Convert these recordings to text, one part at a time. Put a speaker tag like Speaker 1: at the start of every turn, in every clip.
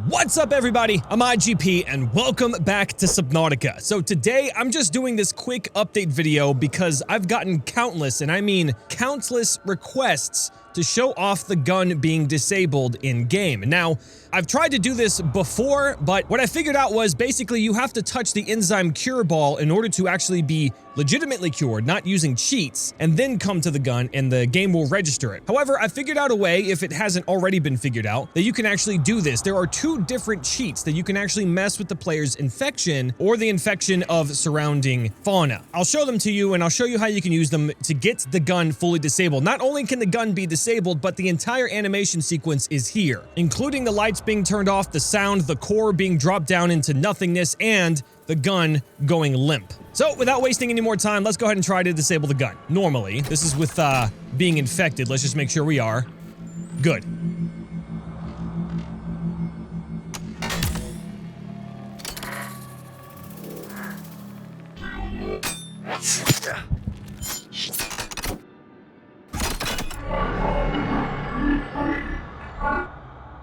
Speaker 1: What's up, everybody? I'm IGP and welcome back to Subnautica. So today I'm just doing this quick update video because I've gotten countless, and I mean countless, requests to show off the gun being disabled in game. Now, I've tried to do this before, but what I figured out was basically you have to touch the enzyme cure ball in order to actually be legitimately cured, not using cheats, and then come to the gun and the game will register it. However, I figured out a way, if it hasn't already been figured out, that you can actually do this. There are two different cheats that you can actually mess with the player's infection or the infection of surrounding fauna. I'll show them to you and I'll show you how you can use them to get the gun fully disabled. Not only can the gun be disabled, but the entire animation sequence is here, including the lights being turned off, the sound, the core being dropped down into nothingness, and the gun going limp. So without wasting any more time, let's go ahead and try to disable the gun. Normally, this is with being infected. Let's just make sure we are. Good.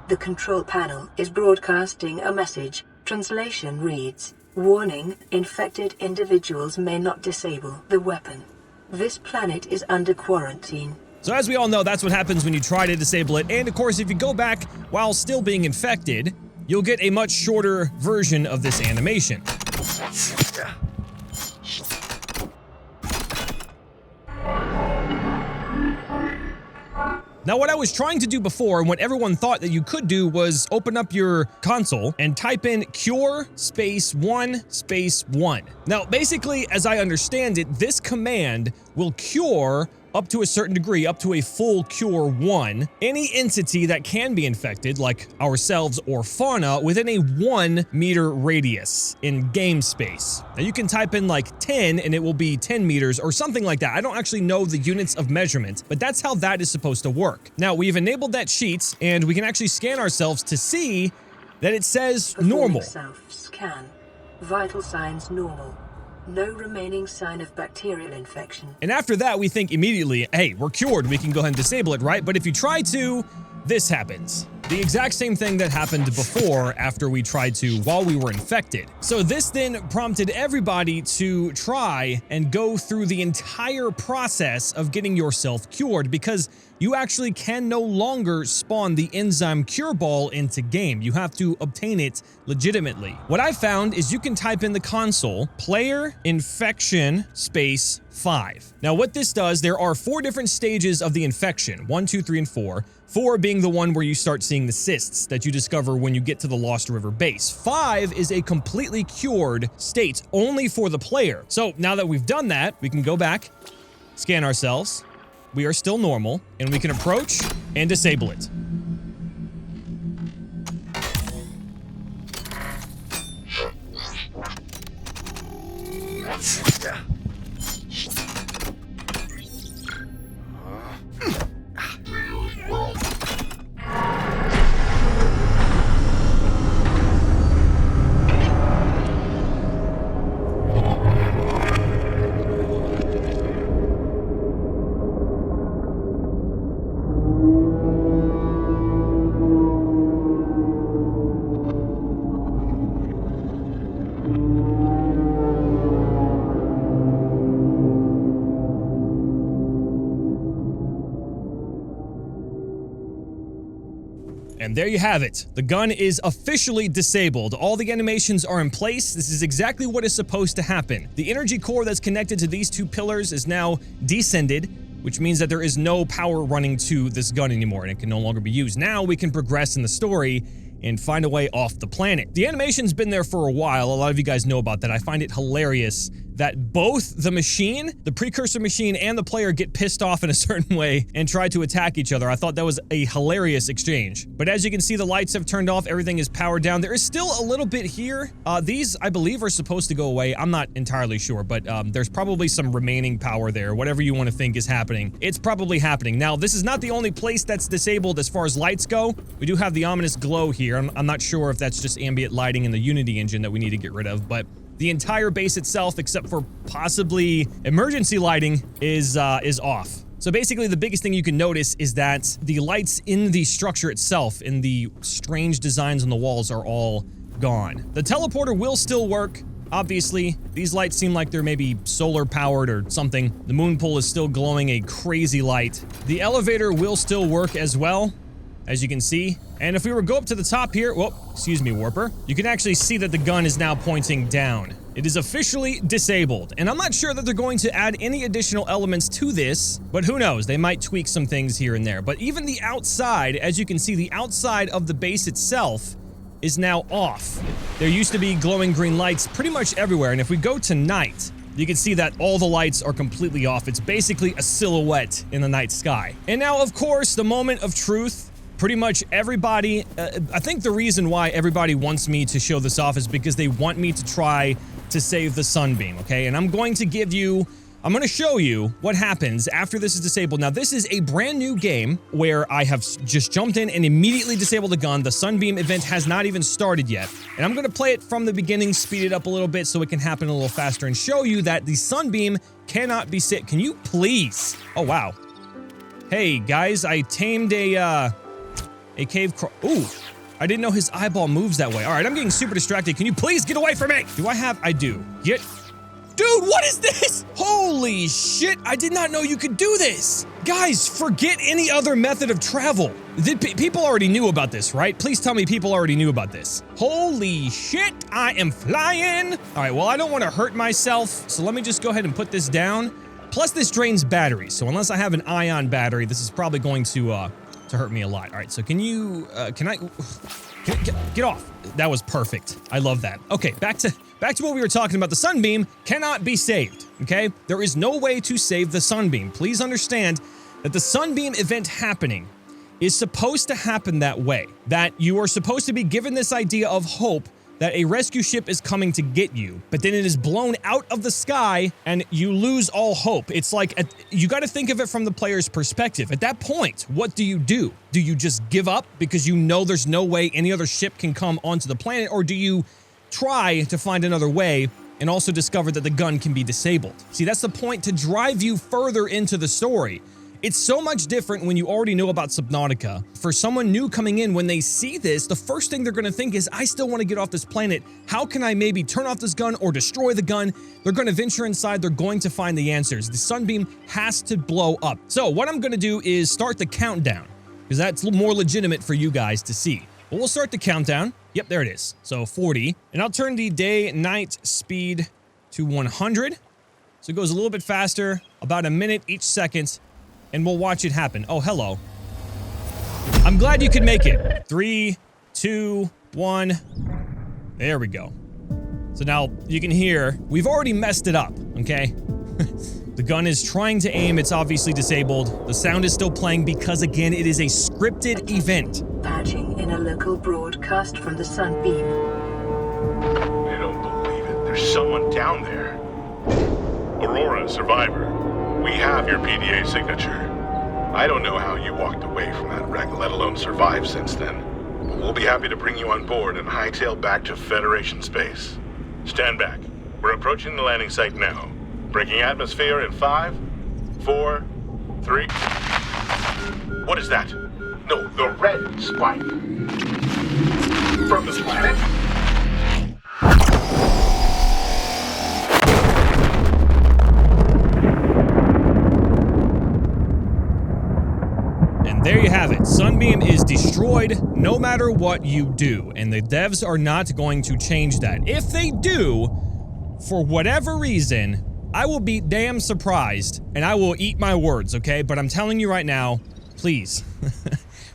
Speaker 2: The control panel is broadcasting a message. Translation reads, "Warning, infected individuals may not disable the weapon. This planet is under quarantine."
Speaker 1: So as we all know, that's what happens when you try to disable it. And of course, if you go back while still being infected, you'll get a much shorter version of this animation. Now, what I was trying to do before, and what everyone thought that you could do, was open up your console and type in cure space 1 space 1. Now, basically, as I understand it, this command will cure up to a certain degree, up to a full cure 1, any entity that can be infected, like ourselves or fauna, within a 1 meter radius in game space. Now you can type in like 10 and it will be 10 meters or something like that. I don't actually know the units of measurement, but that's how that is supposed to work. Now we've enabled that sheet and we can actually scan ourselves to see that it says normal.
Speaker 2: Self-scan. Vital signs normal. No remaining sign of bacterial infection.
Speaker 1: And after that, we think immediately, hey, we're cured, we can go ahead and disable it, right? But if you try to, this happens. The exact same thing that happened before after we tried to while we were infected. So this then prompted everybody to try and go through the entire process of getting yourself cured, because you actually can no longer spawn the enzyme cure ball into game. You have to obtain it legitimately. What I found is you can type in the console, player infection space 5. Now what this does, there are 4 different stages of the infection, 1, 2, 3, and 4. 4 being the one where you start seeing the cysts that you discover when you get to the Lost River base. 5 is a completely cured state only for the player. So now that we've done that, we can go back, scan ourselves. We are still normal, and we can approach and disable it. And there you have it. The gun is officially disabled. All the animations are in place. This is exactly what is supposed to happen. The energy core that's connected to these 2 pillars is now descended, which means that there is no power running to this gun anymore and it can no longer be used. Now we can progress in the story and find a way off the planet. The animation's been there for a while. A lot of you guys know about that. I find it hilarious that both the machine, the precursor machine, and the player get pissed off in a certain way and try to attack each other. I thought that was a hilarious exchange. But as you can see, the lights have turned off, everything is powered down. There is still a little bit here. These, I believe, are supposed to go away. I'm not entirely sure, but there's probably some remaining power there. Whatever you want to think is happening, it's probably happening. Now, this is not the only place that's disabled as far as lights go. We do have the ominous glow here. I'm not sure if that's just ambient lighting in the Unity engine that we need to get rid of, but the entire base itself, except for possibly emergency lighting, is off. So basically, the biggest thing you can notice is that the lights in the structure itself, in the strange designs on the walls, are all gone. The teleporter will still work. Obviously, these lights seem like they're maybe solar powered or something. The moon pool is still glowing a crazy light. The elevator will still work as well, as you can see. And if we were to go up to the top here, whoa, excuse me, Warper, you can actually see that the gun is now pointing down. It is officially disabled, and I'm not sure that they're going to add any additional elements to this, but who knows, they might tweak some things here and there. But even the outside, as you can see, the outside of the base itself is now off. There used to be glowing green lights pretty much everywhere, and if we go to night, you can see that all the lights are completely off. It's basically a silhouette in the night sky. And now, of course, the moment of truth. Pretty much everybody, I think the reason why everybody wants me to show this off is because they want me to try to save the Sunbeam, okay? And I'm going to show you what happens after this is disabled. Now, this is a brand new game where I have just jumped in and immediately disabled the gun. The Sunbeam event has not even started yet. And I'm going to play it from the beginning, speed it up a little bit so it can happen a little faster and show you that the Sunbeam cannot be saved. Can you please? Oh, wow. Hey, guys, I tamed a cave crawl. Ooh, I didn't know his eyeball moves that way. All right, I'm getting super distracted. Can you please get away from me? I do. Dude, what is this? Holy shit, I did not know you could do this. Guys, forget any other method of travel. People already knew about this, right? Please tell me people already knew about this. Holy shit, I am flying. All right, well, I don't want to hurt myself, so let me just go ahead and put this down. Plus, this drains batteries, so unless I have an ion battery, this is probably going to hurt me a lot. All right, so can I get off? That was perfect. I love that. Okay, back to what we were talking about. The Sunbeam cannot be saved, okay? There is no way to save the Sunbeam. Please understand that the Sunbeam event happening is supposed to happen that way. That you are supposed to be given this idea of hope that a rescue ship is coming to get you, but then it is blown out of the sky and you lose all hope. It's like, you got to think of it from the player's perspective. At that point, what do? Do you just give up because you know there's no way any other ship can come onto the planet, or do you try to find another way and also discover that the gun can be disabled? See, that's the point, to drive you further into the story. It's so much different when you already know about Subnautica. For someone new coming in, when they see this, the first thing they're going to think is, I still want to get off this planet. How can I maybe turn off this gun or destroy the gun? They're going to venture inside. They're going to find the answers. The Sunbeam has to blow up. So what I'm going to do is start the countdown, because that's more legitimate for you guys to see. But we'll start the countdown. Yep, there it is. So 40. And I'll turn the day-night speed to 100. So it goes a little bit faster, about a minute each second. And we'll watch it happen. Oh, hello. I'm glad you could make it. 3, 2, 1. There we go. So now you can hear, we've already messed it up, okay? The gun is trying to aim. It's obviously disabled. The sound is still playing because, again, it is a scripted event.
Speaker 2: Patching in a local broadcast from the Sunbeam.
Speaker 3: I don't believe it. There's someone down there. Aurora, survivor. We have your PDA signature. I don't know how you walked away from that wreck, let alone survived since then. But we'll be happy to bring you on board and hightail back to Federation space. Stand back. We're approaching the landing site now. Breaking atmosphere in 5, 4, 3. What is that? No, the red spike. From this planet?
Speaker 1: There you have it. Sunbeam is destroyed no matter what you do, and the devs are not going to change that. If they do, for whatever reason, I will be damn surprised, and I will eat my words, okay? But I'm telling you right now, please,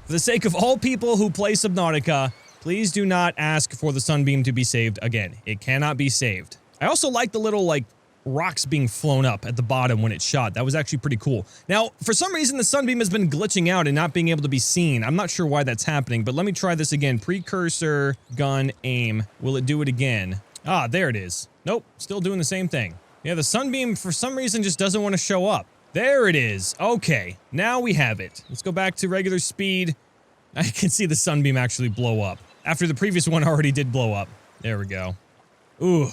Speaker 1: for the sake of all people who play Subnautica, please do not ask for the Sunbeam to be saved again. It cannot be saved. I also like the little, like, rocks being flown up at the bottom when it's shot. That was actually pretty cool. Now, for some reason, the Sunbeam has been glitching out and not being able to be seen. I'm not sure why that's happening, but let me try this again. Precursor, gun, aim. Will it do it again? Ah, there it is. Nope, still doing the same thing. Yeah, the Sunbeam, for some reason, just doesn't want to show up. There it is. Okay, now we have it. Let's go back to regular speed. I can see the Sunbeam actually blow up. After the previous one already did blow up. There we go. Ooh.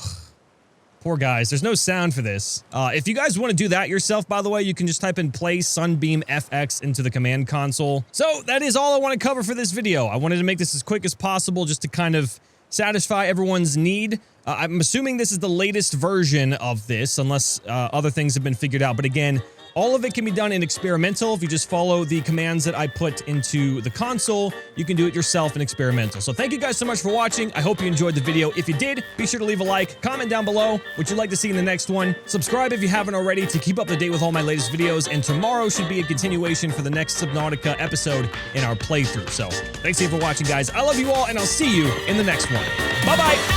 Speaker 1: Poor guys. There's no sound for this. If you guys want to do that yourself, by the way, you can just type in play Sunbeam FX into the command console. So that is all I want to cover for this video. I wanted to make this as quick as possible just to kind of satisfy everyone's need. I'm assuming this is the latest version of this, unless other things have been figured out. But again, all of it can be done in experimental. If you just follow the commands that I put into the console, you can do it yourself in experimental. So thank you guys so much for watching. I hope you enjoyed the video. If you did, be sure to leave a like, comment down below what you'd like to see in the next one. Subscribe if you haven't already to keep up to date with all my latest videos. And tomorrow should be a continuation for the next Subnautica episode in our playthrough. So thanks again for watching, guys. I love you all, and I'll see you in the next one. Bye-bye.